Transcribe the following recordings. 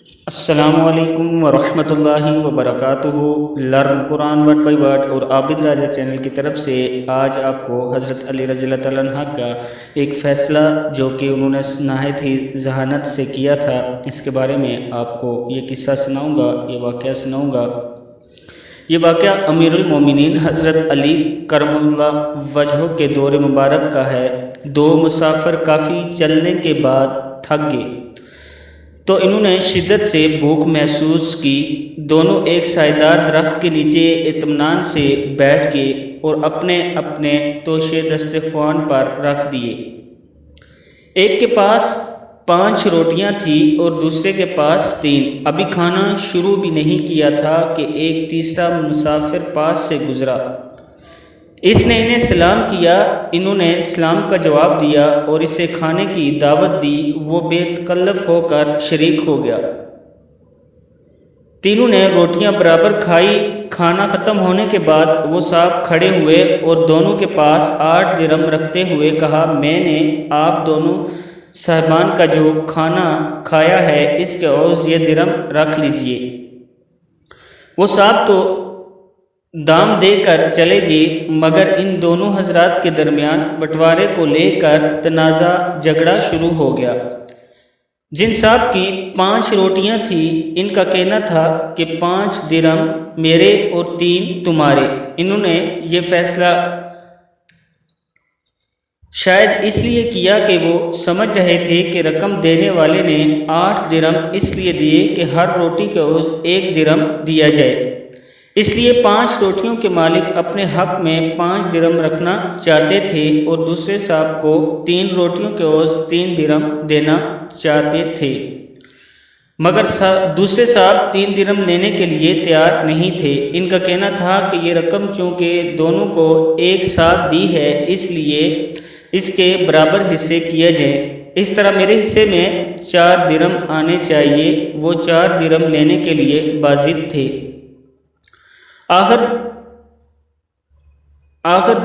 السلام علیکم ورحمۃ اللہ وبرکاتہ۔ Learn Quran word by word اور عابد راجہ چینل کی طرف سے آج آپ کو حضرت علی رضی اللہ تعالیٰ عنہ کا ایک فیصلہ جو کہ انہوں نے نہایت ہی ذہانت سے کیا تھا، اس کے بارے میں آپ کو یہ قصہ سناؤں گا، یہ واقعہ سناؤں گا۔ یہ واقعہ امیر المومنین حضرت علی کرم اللہ وجہہ کے دور مبارک کا ہے۔ دو مسافر کافی چلنے کے بعد تھک گئے تو انہوں نے شدت سے بھوک محسوس کی۔ دونوں ایک سائیدار درخت کے نیچے اطمینان سے بیٹھ گئے اور اپنے اپنے توشے دسترخوان پر رکھ دیے۔ ایک کے پاس 5 روٹیاں تھیں اور دوسرے کے پاس 3۔ ابھی کھانا شروع بھی نہیں کیا تھا کہ ایک تیسرا مسافر پاس سے گزرا۔ اس نے انہیں سلام کیا، انہوں نے سلام کا جواب دیا اور اسے کھانے کی دعوت دی۔ وہ بے تکلف ہو کر شریک ہو گیا۔ تینوں نے روٹیاں برابر کھائی۔ کھانا ختم ہونے کے بعد وہ صاحب کھڑے ہوئے اور دونوں کے پاس 8 درہم رکھتے ہوئے کہا، میں نے آپ دونوں صاحبان کا جو کھانا کھایا ہے اس کے عوض یہ درہم رکھ لیجئے۔ وہ صاحب تو دام دے کر چلے گئے، مگر ان دونوں حضرات کے درمیان بٹوارے کو لے کر تنازع جھگڑا شروع ہو گیا۔ جن صاحب کی 5 روٹیاں تھیں، ان کا کہنا تھا کہ 5 درہم میرے اور 3 تمہارے۔ انہوں نے یہ فیصلہ شاید اس لیے کیا کہ وہ سمجھ رہے تھے کہ رقم دینے والے نے 8 درہم اس لیے دیے کہ ہر روٹی کے عوض 1 درہم دیا جائے۔ اس لیے 5 روٹیوں کے مالک اپنے حق میں 5 درہم رکھنا چاہتے تھے اور دوسرے صاحب کو 3 روٹیوں کے عوض 3 درہم دینا چاہتے تھے، مگر دوسرے صاحب 3 درہم لینے کے لیے تیار نہیں تھے۔ ان کا کہنا تھا کہ یہ رقم چونکہ دونوں کو ایک ساتھ دی ہے، اس لیے اس کے برابر حصے کیے جائیں۔ اس طرح میرے حصے میں 4 درہم آنے چاہیے۔ وہ 4 درہم لینے کے لیے باضد تھے۔ آخر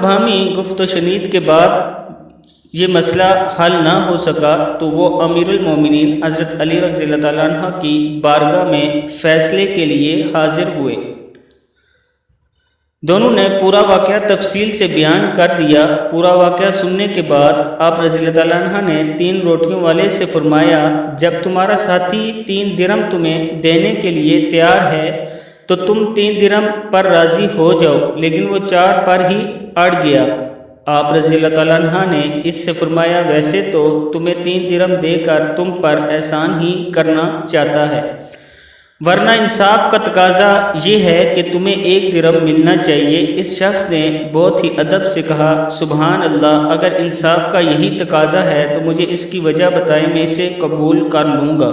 باہمی گفت و شنید کے بعد یہ مسئلہ حل نہ ہو سکا تو وہ امیر المومنین حضرت علی رضی اللہ تعالیٰ عنہ کی بارگاہ میں فیصلے کے لیے حاضر ہوئے۔ دونوں نے پورا واقعہ تفصیل سے بیان کر دیا۔ پورا واقعہ سننے کے بعد آپ رضی اللہ تعالیٰ عنہ نے 3 روٹیوں والے سے فرمایا، جب تمہارا ساتھی 3 درہم تمہیں دینے کے لیے تیار ہے تو تم 3 درہم پر راضی ہو جاؤ، لیکن وہ 4 پر ہی اڑ گیا۔ آپ رضی اللہ تعالیٰ عنہ نے اس سے فرمایا، ویسے تو تمہیں 3 درہم دے کر تم پر احسان ہی کرنا چاہتا ہے، ورنہ انصاف کا تقاضا یہ ہے کہ تمہیں 1 درہم ملنا چاہیے۔ اس شخص نے بہت ہی ادب سے کہا، سبحان اللہ، اگر انصاف کا یہی تقاضا ہے تو مجھے اس کی وجہ بتائیں، میں اسے قبول کر لوں گا۔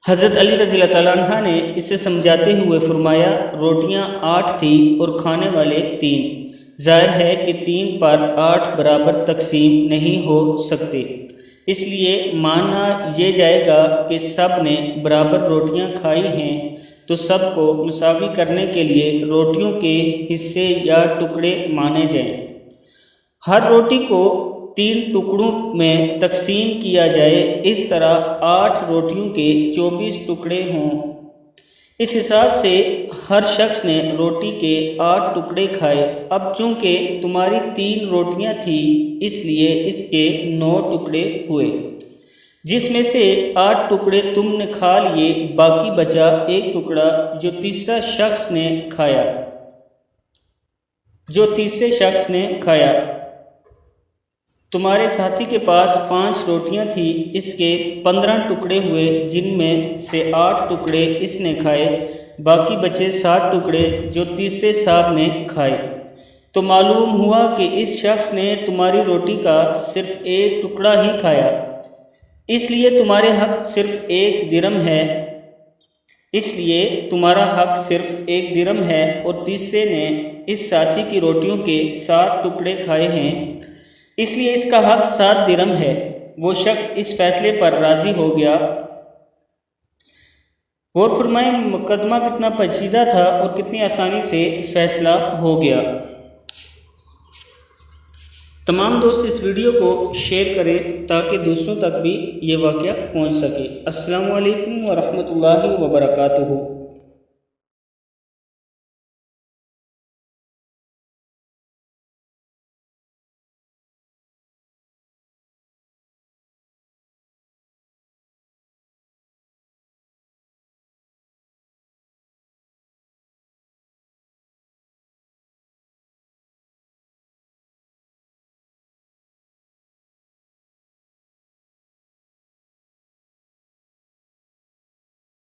حضرت علی رضی اللہ تعالیٰ عنہ نے اسے سمجھاتے ہوئے فرمایا، روٹیاں 8 تھیں اور کھانے والے 3۔ ظاہر ہے کہ 3 پر 8 برابر تقسیم نہیں ہو سکتے، اس لیے مانا یہ جائے گا کہ سب نے برابر روٹیاں کھائی ہیں تو سب کو مساوی کرنے کے لیے روٹیوں کے حصے یا ٹکڑے مانے جائیں۔ ہر روٹی کو 3 ٹکڑوں میں تقسیم کیا جائے، اس طرح 8 روٹیوں کے 24 ٹکڑے ہوں۔ اس حساب سے ہر شخص نے روٹی کے 8 ٹکڑے کھائے۔ اب چونکہ تمہاری 3 روٹیاں تھیں، اس لیے اس کے 9 ٹکڑے ہوئے، جس میں سے 8 ٹکڑے تم نے کھا لیے، باقی بچا 1 ٹکڑا جو تیسرے شخص نے کھایا۔ تمہارے ساتھی کے پاس 5 روٹیاں تھیں، اس کے 15 ٹکڑے ہوئے، جن میں سے 8 ٹکڑے اس نے کھائے، باقی بچے 7 ٹکڑے جو تیسرے صاحب نے کھائے۔ تو معلوم ہوا کہ اس شخص نے تمہاری روٹی کا صرف 1 ٹکڑا ہی کھایا، اس لیے تمہارا حق صرف 1 درہم ہے، اور تیسرے نے اس ساتھی کی روٹیوں کے 7 ٹکڑے کھائے ہیں، اس لیے اس کا حق 7 درہم ہے۔ وہ شخص اس فیصلے پر راضی ہو گیا۔ غور فرمائیں مقدمہ کتنا پیچیدہ تھا اور کتنی آسانی سے فیصلہ ہو گیا۔ تمام دوست اس ویڈیو کو شیئر کریں تاکہ دوسروں تک بھی یہ واقعہ پہنچ سکے۔ السلام علیکم ورحمۃ اللہ وبرکاتہ۔